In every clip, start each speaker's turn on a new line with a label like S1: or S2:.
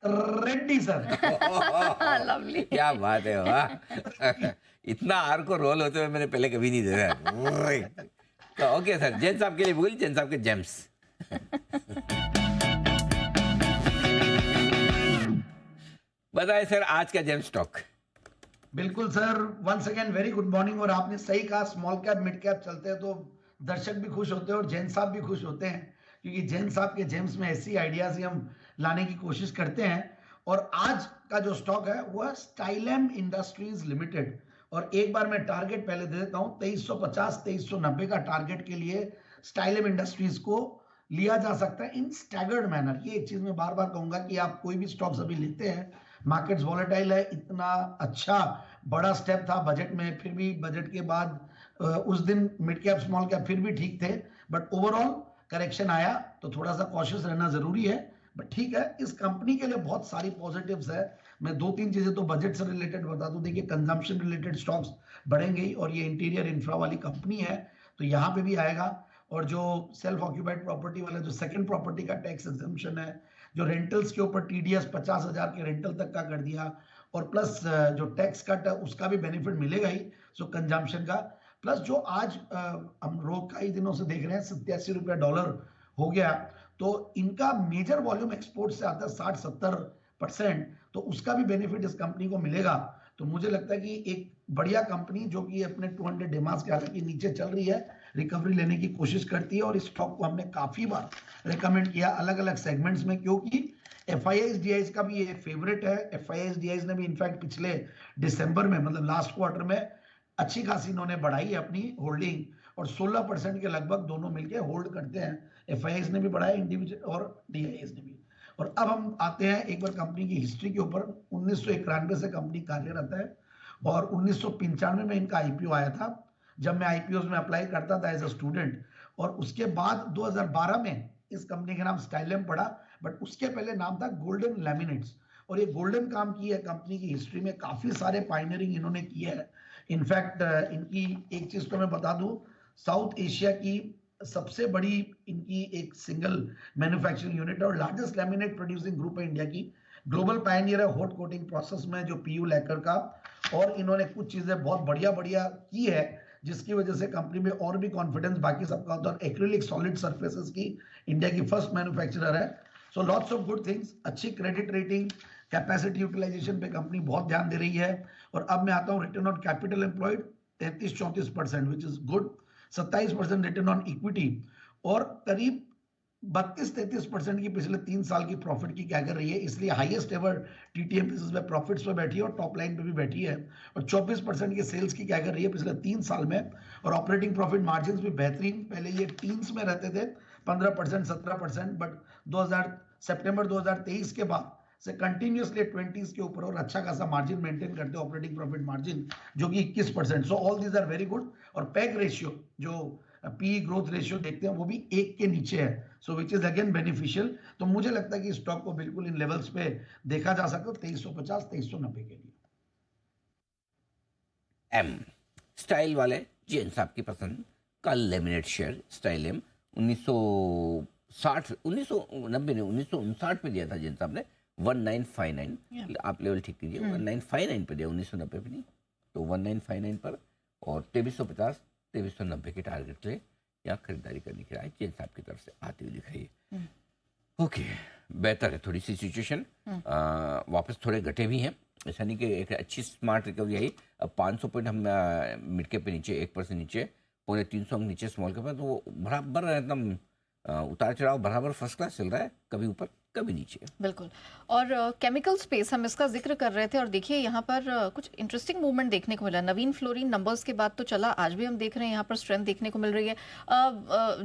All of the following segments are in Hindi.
S1: रेड्डी सर।
S2: लवली।
S3: क्या बात है, वाह। इतना आर को रोल होते हुए मैंने पहले कभी नहीं देखा। तो ओके सर, जैन साहब के लिए बोल, जैन साहब के जेम्स। बताए सर आज का जेम स्टॉक।
S1: बिल्कुल sir, once again very good morning. और आपने सही कहा, स्मॉल कैप मिड कैप चलते हैं तो दर्शक भी खुश होते हैं और जैन साहब भी खुश होते हैं, क्योंकि जैन साहब के जेम्स में ऐसी आइडियाज ही हम लाने की कोशिश करते हैं। और आज का जो स्टॉक है वो है स्टाइलम इंडस्ट्रीज लिमिटेड। और एक बार मैं टारगेट पहले दे देता हूं, 2350 2390 का टारगेट के लिए स्टाइलम इंडस्ट्रीज को लिया जा सकता है इन स्टैगर्ड मैनर। ये एक चीज मैं बार बार कहूंगा कि आप कोई भी स्टॉक्स अभी लेते हैं, मार्केट्स वॉलेटाइल है, इतना अच्छा बड़ा स्टेप था बजट में, फिर भी बजट के बाद उस दिन मिड कैप स्मॉल कैप फिर भी ठीक थे, बट ओवरऑल करेक्शन आया तो थोड़ा सा कॉशियस रहना जरूरी है। बट ठीक है, इस कंपनी के लिए बहुत सारी पॉजिटिव्स है। मैं दो तीन चीजें तो बजट से रिलेटेड बता दूं। देखिए, कंजम्पशन रिलेटेड स्टॉक्स बढ़ेंगे ही, और ये इंटीरियर इंफ्रा वाली कंपनी है तो यहाँ पे भी आएगा। और जो सेल्फ ऑक्यूपाइड प्रॉपर्टी वाला जो सेकंड प्रॉपर्टी का टैक्स एग्जम्पशन है, जो रेंटल्स के ऊपर टीडीएस 50,000 के रेंटल तक का कर दिया, और प्लस जो टैक्स कट है उसका भी बेनिफिट मिलेगा ही, सो कंजम्पशन का। प्लस जो आज हम रोज कई दिनों से देख रहे हैं, 87 रुपया डॉलर हो गया, तो इनका मेजर वॉल्यूम एक्सपोर्ट से आता है 60-70%, तो उसका भी बेनिफिट इस कंपनी को मिलेगा। तो मुझे लगता है कि एक बढ़िया कंपनी जो कि अपने 200 डेमास के हालांकि नीचे चल रही है, रिकवरी लेने की कोशिश करती है। और इस स्टॉक को हमने काफी बार रिकमेंड किया अलग अलग सेगमेंट्स में, क्योंकि FIS-DIS का भी ये फेवरेट है। FIS-DIS ने भी इनफैक्ट पिछले दिसंबर में, मतलब लास्ट क्वार्टर में अच्छी खासी इन्होंने बढ़ाई है अपनी होल्डिंग, और 16% के लगभग दोनों मिलके होल्ड करते हैं। FIS ने भी बढ़ाया इंडिविजुअल और DIS ने भी। और अब हम आते हैं एक बार कंपनी की हिस्ट्री के ऊपर। 1991 से कंपनी कार्यरत है, और 1995 में इनका IPO आया था, जब मैं IPOs में अप्लाई करता था एज अ स्टूडेंट। और उसके बाद 2012 में इस कंपनी का नाम स्टाइलम पड़ा, बट उसके पहले नाम था गोल्डन लैमिनेट्स। और ये गोल्डन काम की है कंपनी की हिस्ट्री में, काफी सारे पाइनियरिंग इन्होंने किए हैं। इनफैक्ट इनकी एक चीज तो मैं बता दूं, साउथ एशिया की सबसे बड़ी इनकी एक सिंगल मैन्युफैक्चरिंग यूनिट और लार्जेस्ट लैमिनेट प्रोड्यूसिंग ग्रुप है इंडिया की। ग्लोबल पायनियर है हॉट कोटिंग प्रोसेस में, जो PU लैकर का। और इन्होंने कुछ चीजें बहुत बढ़िया बढ़िया की है, जिसकी वजह से कंपनी में और भी कॉन्फिडेंस बाकी सबका होता है। एक्रिलिक सॉलिड सरफेसेस की इंडिया की फर्स्ट मैन्युफैक्चरर है। So lots of good things, अच्छी क्रेडिट रेटिंग, कैपेसिटी यूटिलाइजेशन पे कंपनी बहुत ध्यान दे रही है। और अब मैं आता हूँ return on capital employed 33-34%, which is good. 27% return on equity, और करीब 32-33% की पिछले 3 साल की प्रॉफिट की क्या कर रही है, इसलिए हाईएस्ट एवर TTM बेसिस पे प्रॉफिट्स पे बैठी है और टॉप लाइन पे भी बैठी है। और 24% की सेल्स की क्या कर रही है पिछले 3 साल में। और ऑपरेटिंग प्रॉफिट मार्जिन भी बेहतरीन, पहले ये टीन्स में रहते थे, 15% 17%, बट 2000 सितंबर 2023 के बाद से कंटिन्यूसली 20s के ऊपर और अच्छा खासा मार्जिन मेंटेन करते हैं, ऑपरेटिंग प्रॉफिट मार्जिन जो कि 21%। So all these are very good. और पैग रेशियो, जो PE ग्रोथ रेशियो देखते हैं, वो भी 1 के नीचे है, so which is again beneficial. तो मुझे लगता है कि स्टॉक को बिल्कुल इन लेवल्स पे देखा जा सकता है, 2350 2390 के लिए।
S3: M स्टाइल वाले जैन साहब की पसंद का लेमिनेट शेयर स्टाइल M 1960 1990 ने 1959 में दिया था जैन साहब ने 1959। आप लेवल ठीक कीजिए, 1959 पे दिया, 1990 पे नहीं, तो 1959 पर। और 2350 2390 के टारगेट ले या खरीदारी करने की राय जैन साहब की तरफ से आती हुई दिखाई है। ओके, बेहतर है थोड़ी सी सिचुएशन। वापस थोड़े घटे भी हैं, ऐसा नहीं कि एक अच्छी स्मार्ट रिकवरी आई। अब 500 पॉइंट हम मिड कैप पे नीचे, 1% नीचे, 350 नीचे स्मॉल कैप पे, तो वो बराबर एकदम उतार चढ़ाव बराबर फर्स्ट क्लास चल रहा है, कभी ऊपर कभी नीचे।
S2: बिल्कुल। और केमिकल स्पेस हम इसका जिक्र कर रहे थे, और देखिए यहाँ पर कुछ इंटरेस्टिंग मूवमेंट देखने को मिला। नवीन फ्लोरीन नंबर्स के बाद तो चला, आज भी हम देख रहे हैं यहाँ पर स्ट्रेंथ देखने को मिल रही है।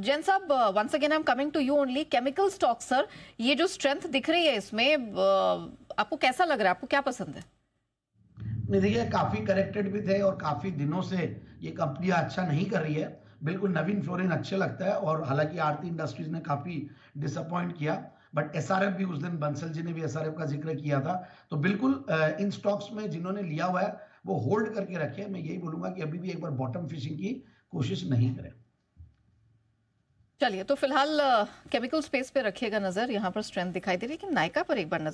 S2: जैन साहब, once again I am coming to you only. Chemical stock sir, ये जो स्ट्रेंथ दिख रही है इसमें, आपको कैसा लग रहा है, आपको क्या पसंद है?
S1: नहीं, देखिए, काफी करेक्टेड भी थे और काफी दिनों से ये कंपनी अच्छा नहीं कर रही है। बिल्कुल नवीन फ्लोरिन अच्छे लगता है, और हालांकि आरती इंडस्ट्रीज ने काफी डिसअपॉइंट किया, बट SRF भी उस दिन बंसल जी ने भी SRF का जिक्र किया था। तो बिल्कुल इन स्टॉक्स में जिन्होंने लिया हुआ है वो होल्ड करके रखे। मैं यही बोलूंगा कि अभी भी एक बार बॉटम फिशिंग की कोशिश नहीं करें।
S2: चलिए, तो फिलहाल केमिकल स्पेस पे रखिएगा नजर, यहाँ पर स्ट्रेंथ दिखाई दे रही है, लेकिन नायका पर एक बार नजर